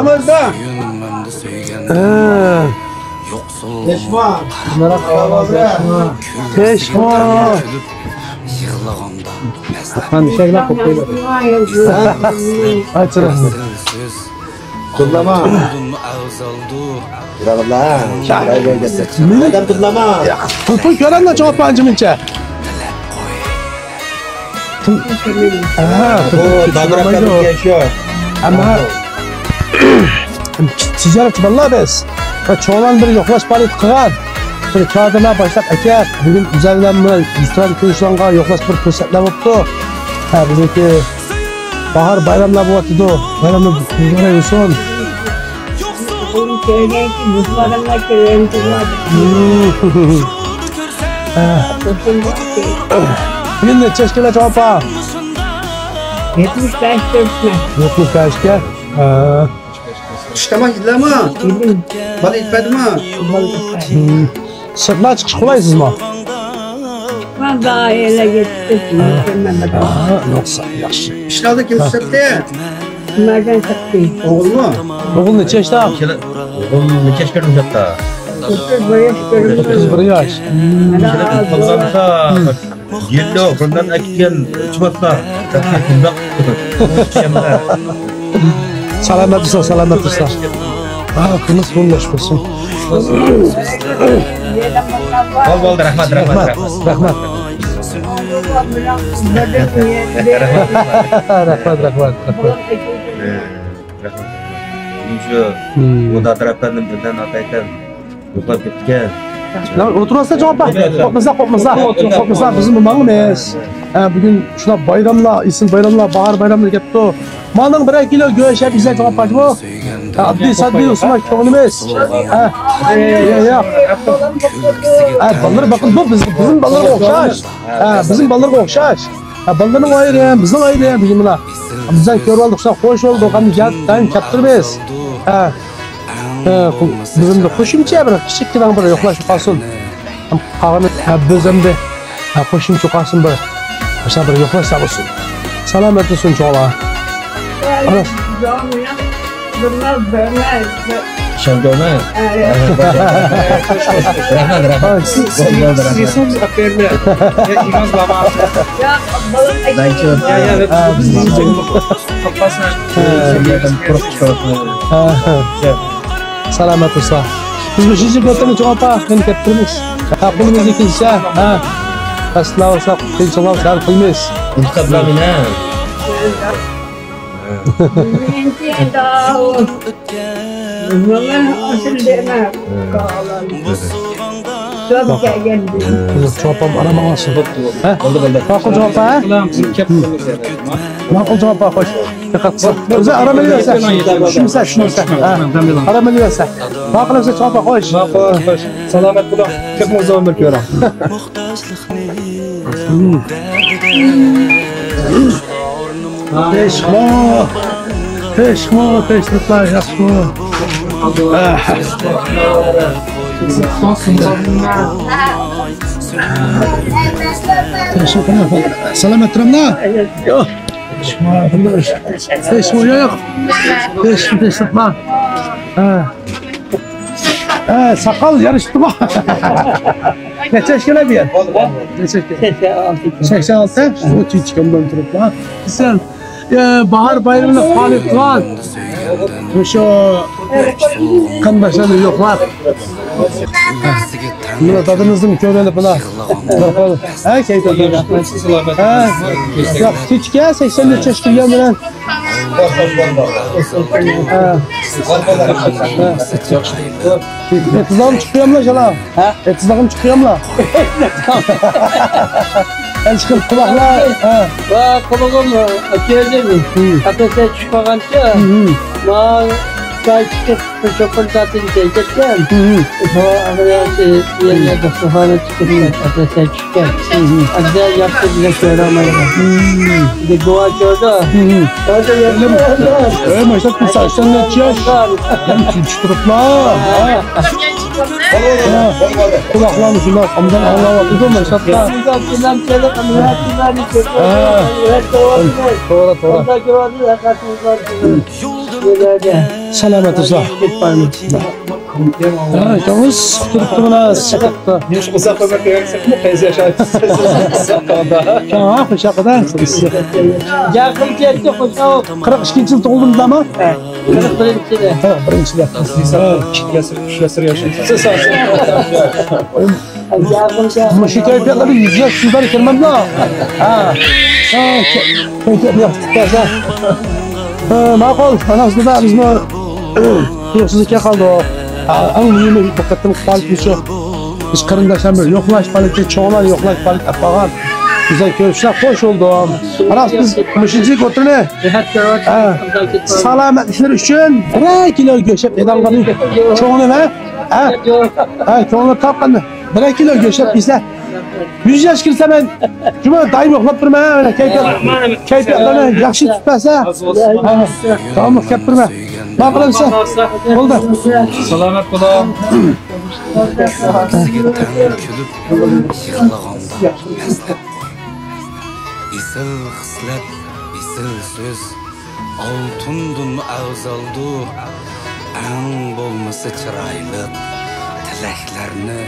Namazda. Teşma. Teşma. Hani şeyler kokuyor. Açın. Tutlama. Bravolar. Neden tutlama? Tutu gören de cevap bence. Bu dabrakta yaşıyor. Ama ticaret vallahi biz. Ve çoğalan bir yoklaş palet kıran. Bir çağdırlar başlap eker. Bugün üzerinden mi İsrail köyüşlanğa yoklaş bir fırsatlar oldu. Bizimki bahar bayramlar bu vakitte. Bayramlar mübarek olsun. Bugün ne çeşkele cevap var? 75 dörtme. 75 ke. Çıkama gidiler mi? Dedim. Bana itmedi mi? Sırtına çıkış kolaysız mı? Ben daha ele gittim. Yoksa yaxşı. İşlerde kim sütte? Bunlardan sattım. Oğul mu? Oğul neçe yaşta? Oğlum ne keşke hatta. Kırk bir yaş görüyorum. 31 yaş. Kızlarsa yerli okuldan akılgen çıbatlar. Selamet olsun, selamet olsun. Kınız bulmuş olsun. Bol rahmat. Rahmat. Rahmat, rahmat. Şu oda taraftan birden atayken yukarı gitken. Oturasın cevap bak. Kopmasa bizim malımız. Bugün şuna bayramla, isim bayramla, bahar bayramla gitti. Malın 1 kilo göğüşe bize cevap var bu. Adli saddi Osman köyümüz. Ya. Balları bakın bu bizim ballara okşaş. Bizim ballara okşaş. Balların ayrı, bizim ayrı bizimle. Bizden kör olduk, hoş olduk. Hani gelden kaptırmayız. Bizim de hoşumça bir küçük bir yoklaş kalsın. Kahvemi bizimde hoşumça kalsın bir. Aşağı bir yoklaş olsun. Selamet olsun çoğala. Anas. Bunlar böyle. Şangona. Rahmat. Siz aferin. İmaz baba. Ya balık Selamet olsun. Biz bu şişi götürün cevap hakkını getirmiş. Kulümüz ikinci. Asla olsa kıyıcılar sen kılmış. İntikablamine. Mümkün daha o. Bunlar asıl demem. Çok geldi. Cevapam aramamasın. Bakın cevap ha? Bakın cevap bak hoş. Özel aramayı versen. Şunu sen. Aramayı versen. Bakın özel cevap bak hoş. Selamet kula. Çok zaman bekliyorum. Teşmo, teşvikler, yaşmo. Teşekkürler. Selamet Ramla. Yok. Teşmo yok. Teşvikler. Sakal yarıştı mı? Neçe yaşına bir yer? Neçe yaşına? 86. O çiçeğimden durup var. Sen bahar bayramında faaliyet var. Şu kandaşları yoklar. Buna tadınızın köreli buna. Bakalım. Şey tadına. Yok çiçeğe 83 yaş geliyor bilen. Etizlağım çıkıyor mu şala? Etizlağım çıkıyor mu? Ben çıkıp kulaklar. Kulağım akıyorum. Ateşe çıkmaganca. Çay çıkıp çöpün zaten çekeceğim. O ameliyatı yerine dostufana çıkıp ateşe çıkacağım. Acaba yaptı bize söylemeyin. Bir de dua gördü. Hadi yapalım. Maşallah bir saçtan ne çıkıyor? Ben çıtırıpla. Kulaklarını şunlar amcan Allah'a bakıyor maşallah. Doğru. Böyle Selamet olsun. Ha, yalnız turuptu buna sıkıntı. Yosh uzoq umr ko'rsak, qaysi yashaysiz? Ha, hoşça kadar. yakın geldi hoşça 42 yıl doldum ama. birinci de. Ha, birinchilar. Yasir yashaysiz. Bu şikayetleri yüzler şunları kelmem la. Ha. Ha, kayıt yaptık ya. Ha, ma'qul. Ana sizda bizni yo'qsizlikka qoldi o. Ang muhimi diqqatim qolib shu. Biz qarindoshlar bir yo'qlash palati, cho'g'lar yo'qlash palati apag'an. Güzel görüşler, hoş oldum. Aras biz müşinci götürüne. Selametlikler için 1 kilo göçep edalganın çoğunu ve çoğunu tapkandı. 1 kilo göçep bizde. 100 yaş girse ben cuma daim yoklap durma öyle keyfiyatlarını yakşı tutmasa. Tamam yoklap durma. Ne yapalım sen? Oldu. Salomat bo'ling. Isil xislat, isil söz, oltundun avzaldu, ang bo'lmasa chiroyli tilaklarni